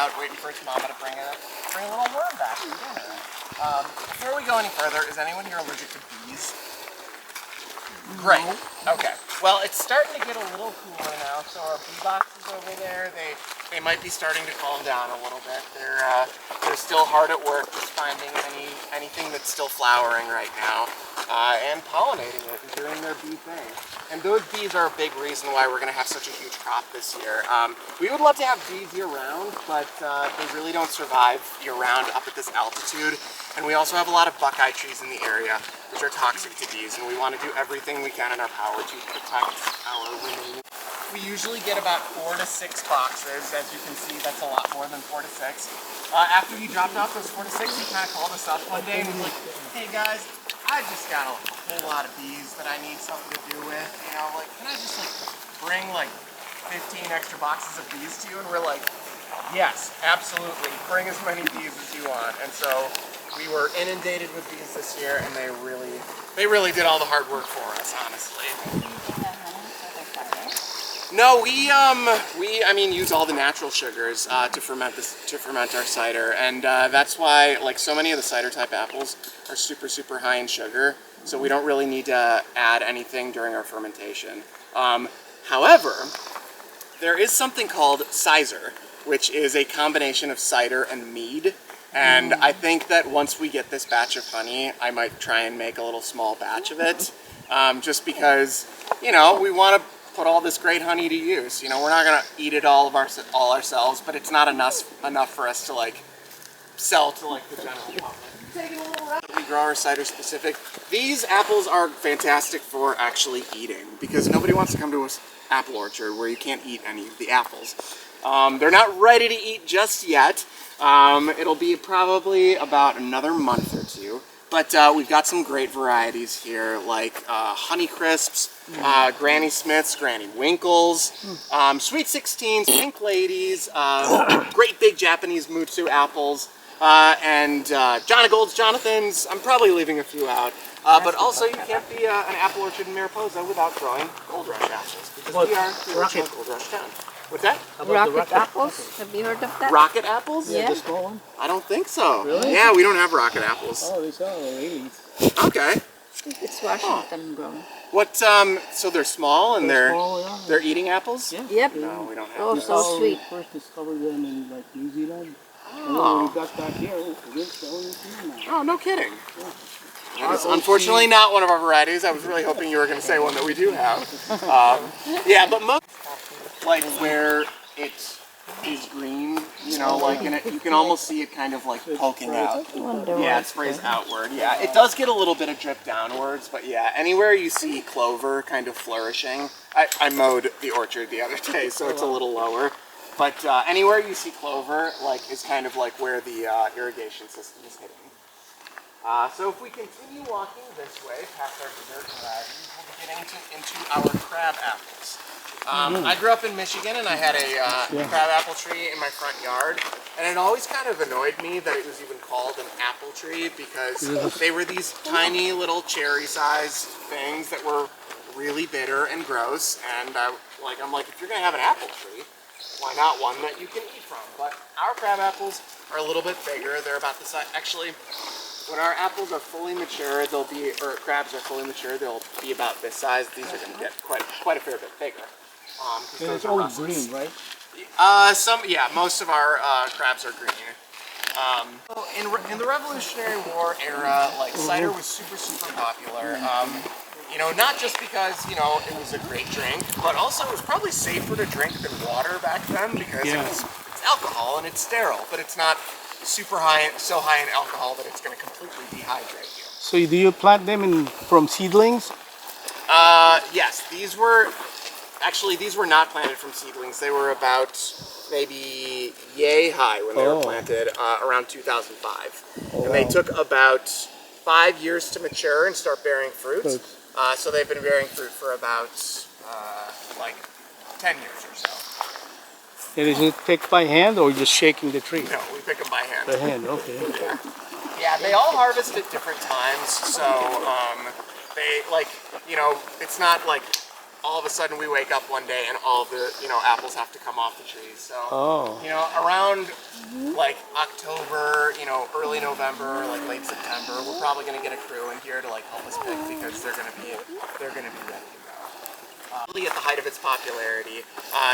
out, waiting for its mama to bring a little worm back for dinner. Before we go any further, is anyone here allergic to bees? Great. Okay. Well, it's starting to get a little cooler now, so our bee boxes over there, they might be starting to calm down a little bit. They're still hard at work just finding anything that's still flowering right now, and pollinating it and doing their bee thing. And those bees are a big reason why we're going to have such a huge crop this year. We would love to have bees year-round, but they really don't survive year-round up at this altitude. And we also have a lot of buckeye trees in the area, which are toxic to bees, and we want to do everything we can in our power to protect our remaining. We usually get about 4 to 6 boxes. As you can see, that's a lot more than 4 to 6. After he dropped off those 4 to 6, he kind of called us up one day and was like, hey guys, I just got a whole lot of bees that I need something to do with. You know, like, can I just bring 15 extra boxes of bees to you? And we're like, yes, absolutely. Bring as many bees as you want. And so we were inundated with bees this year, and they really did all the hard work for us, honestly. No, we use all the natural sugars to ferment our cider, and that's why so many of the cider type apples are super, super high in sugar. So we don't really need to add anything during our fermentation. However, there is something called Cider, which is a combination of cider and mead. And I think that once we get this batch of honey, I might try and make a little small batch of it, just because, we want to put all this great honey to use. We're not going to eat it all ourselves, but it's not enough for us to sell to the general public. Taking a little round. We grow our cider specific. These apples are fantastic for actually eating, because nobody wants to come to an apple orchard where you can't eat any of the apples. They're not ready to eat just yet. It'll be probably about another month or two, but we've got some great varieties here, like Honey Crisps, Granny Smiths, Granny Winkles, Sweet 16s, Pink Ladies, great big Japanese Mutsu apples, and Jonathans. I'm probably leaving a few out. But also, you can't be an apple orchard in Mariposa without growing Gold Rush apples, because we are the original Gold Rush town. What's that? Rocket apples? Have you heard of that? Rocket apples? Yeah. The small one? I don't think so. Really? Yeah, we don't have rocket apples. Oh, these are ladies. Okay. It's Washington grown. What, so they're small and they're eating apples? Yeah. Yep. No, we don't have Oh, those. so sweet. We first discovered them in New Zealand. And then Oh. when we got back here, it's the only thing now. Oh, no kidding. That is unfortunately not one of our varieties. I was really hoping you were going to say one that we do have. Yeah, but most, where it is green, and you can almost see it kind of poking out. Yeah, it sprays outward. Yeah, it does get a little bit of drip downwards, but yeah, anywhere you see clover kind of flourishing, I mowed the orchard the other day, so it's a little lower. But anywhere you see clover, is kind of where the irrigation system is hitting. So if we continue walking this way past our dessert varieties, we'll be getting into our crab apples. I grew up in Michigan, and I had a crab apple tree in my front yard, and it always kind of annoyed me that it was even called an apple tree, because they were these tiny little cherry-sized things that were really bitter and gross, and I'm like, if you're going to have an apple tree, why not one that you can eat from? But our crab apples are a little bit bigger. They're about the size, actually, when our apples are fully mature, crabs are fully mature, they'll be about this size. These are going to get quite a fair bit bigger. And it's all green, right? Most of our crabs are green. In the Revolutionary War era, cider was super, super popular. Not just because, it was a great drink, but also it was probably safer to drink than water back then, because it's alcohol and it's sterile, but it's not so high in alcohol that it's going to completely dehydrate you. So do you plant them from seedlings? Yes, these were not planted from seedlings. They were about maybe yay high when they were planted, around 2005. And they took about 5 years to mature and start bearing fruit. So they've been bearing fruit for about 10 years or so. And is it picked by hand or just shaking the tree? No, we pick them by hand. By hand, okay. Yeah, they all harvest at different times, so it's not all of a sudden we wake up one day and all of the, apples have to come off the trees. So, around like October, early November, like late September, we're probably going to get a crew in here to like help us pick because they're going to be ready to go. Really at the height of its popularity,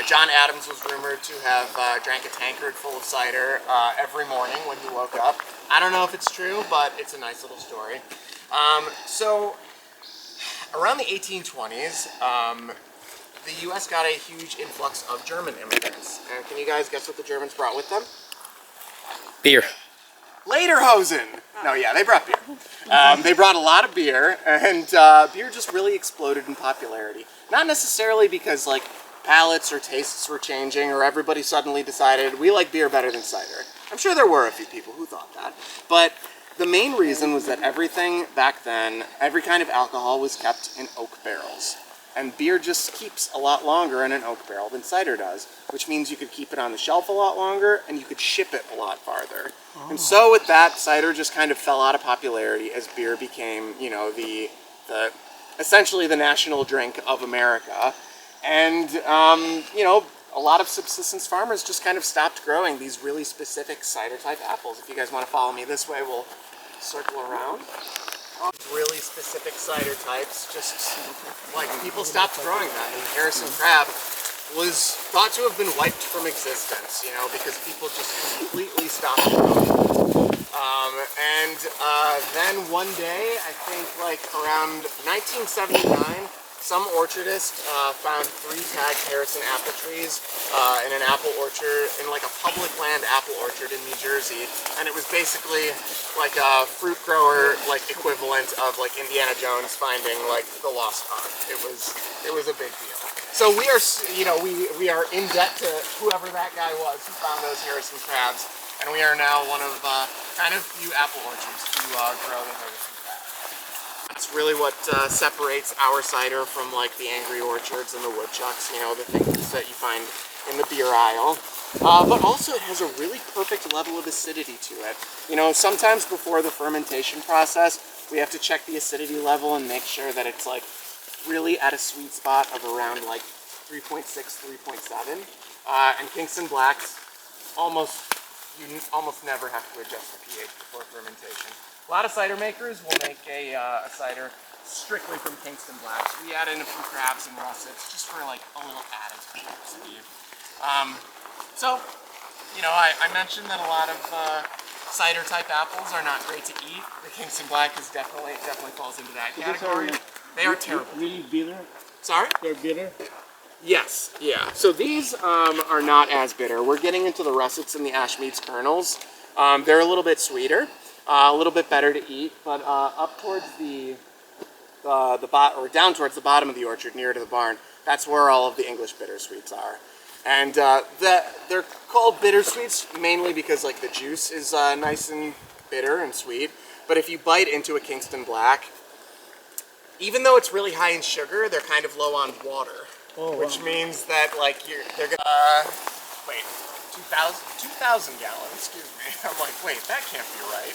John Adams was rumored to have drank a tankard full of cider every morning when he woke up. I don't know if it's true, but it's a nice little story. So around the 1820s, the U.S. got a huge influx of German immigrants. And can you guys guess what the Germans brought with them? Beer. Lederhosen! No, yeah, they brought beer. They brought a lot of beer, and beer just really exploded in popularity. Not necessarily because, like, palates or tastes were changing, or everybody suddenly decided, we like beer better than cider. I'm sure there were a few people who thought that. But the main reason was that everything back then, every kind of alcohol was kept in oak barrels. And beer just keeps a lot longer in an oak barrel than cider does, which means you could keep it on the shelf a lot longer and you could ship it a lot farther. And so with that, cider just kind of fell out of popularity as beer became, the essentially the national drink of America. And, a lot of subsistence farmers just kind of stopped growing these really specific cider-type apples. If you guys want to follow me this way, we'll circle around. Really specific cider types, just like people stopped growing them. And Harrison crab was thought to have been wiped from existence, because people just completely stopped growing them. Then one day, I think like around 1979, some orchardist found 3 tagged Harrison apple trees in an apple orchard, in like a public land apple orchard in New Jersey, and it was basically like a fruit grower like equivalent of like Indiana Jones finding like the lost ark. It was a big deal. So we are, we are in debt to whoever that guy was who found those Harrison crabs, and we are now one of kind of few apple orchards to grow the Harrison crab. That's really what separates our cider from like the Angry Orchards and the Woodchucks, the things that you find in the beer aisle. But also it has a really perfect level of acidity to it. Sometimes before the fermentation process, we have to check the acidity level and make sure that it's like really at a sweet spot of around like 3.6, 3.7. And Kingston Blacks, you almost never have to adjust the pH before fermentation. A lot of cider makers will make a cider strictly from Kingston Blacks. We add in a few crabs and russets just for like a little added complexity. I mentioned that a lot of cider type apples are not great to eat. The Kingston Black is definitely falls into that category. They are terrible. Really bitter? Sorry? They're bitter? Yes, yeah. So these are not as bitter. We're getting into the russets and the Ashmead's kernels. They're a little bit sweeter, a little bit better to eat, but up towards down towards the bottom of the orchard, near to the barn, that's where all of the English bittersweets are. And they're called bittersweets mainly because like the juice is nice and bitter and sweet. But if you bite into a Kingston Black, even though it's really high in sugar, they're kind of low on water. Which means that like they're gonna 2,000 gallons. Excuse me. I'm like, wait, that can't be right.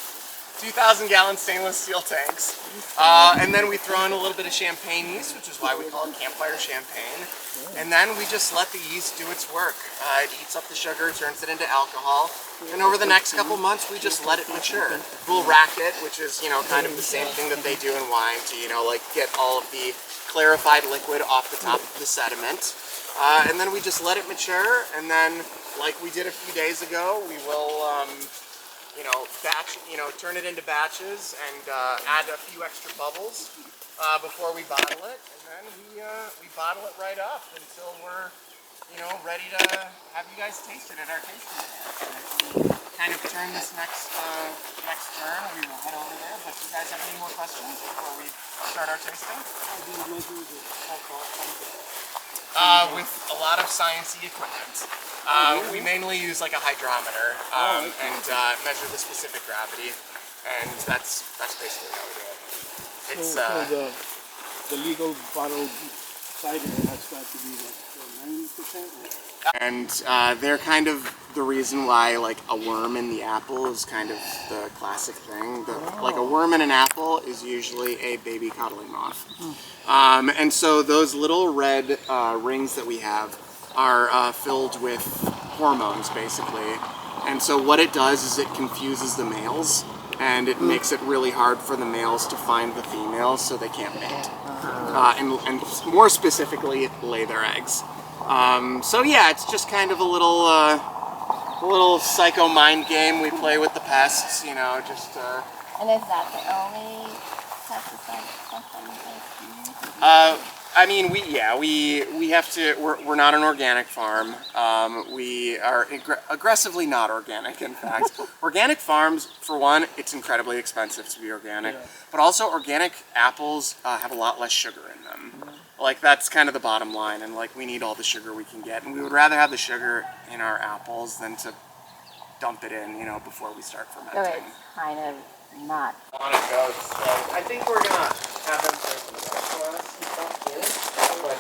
2,000 gallon stainless steel tanks, and then we throw in a little bit of champagne yeast, which is why we call it campfire champagne. And then we just let the yeast do its work. It eats up the sugar, turns it into alcohol, and over the next couple months we just let it mature. We'll rack it, which is kind of the same thing that they do in wine to like get all of the clarified liquid off the top of the sediment. And then we just let it mature, and then like we did a few days ago, we will turn it into batches and add a few extra bubbles before we bottle it, and then we bottle it right up until we're ready to have you guys taste it at our tasting table. And if we kind of turn this next turn, we will head over there. But do you guys have any more questions before we start our tasting? With a lot of sciencey equipment. We mainly use like a hydrometer and measure the specific gravity, and that's basically how we do it. It's the legal bottled cider has got to be like 90%. And they're kind of the reason why like a worm in the apple is kind of the classic thing. Like a worm in an apple is usually a baby coddling moth. And so those little red rings that we have are filled with hormones, basically. And so what it does is it confuses the males, and it makes it really hard for the males to find the females, so they can't mate. And more specifically, lay their eggs. So yeah, it's just kind of a little psycho mind game we play with the pests, you know, just... And is that the only pesticide stuff that you guys use? I mean, we have to, we're not an organic farm. We are aggressively not organic, in fact. Organic farms, for one, it's incredibly expensive to be organic, but also organic apples have a lot less sugar in them. Like, that's kind of the bottom line, and like, we need all the sugar we can get, and we would rather have the sugar in our apples than to dump it in, you know, before we start fermenting. So it's kind of not. On it goes. So I think we're gonna have them serve some stuff for us and stuff too. But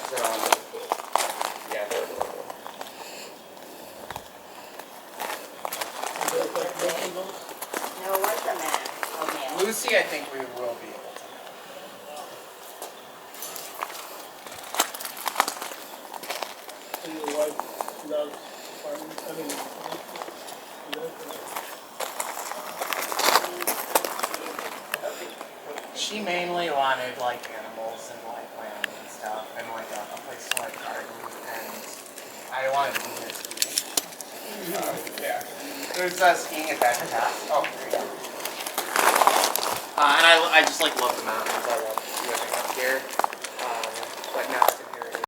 yeah. No, what's the matter? Okay. Lucy, I think we will be able to. She mainly wanted like animals and like land and stuff and like a place to like garden, and I wanted to be here skiing. Yeah. There's skiing at that pass. Oh, there you go. And I just like love the mountains. I love living up here. But now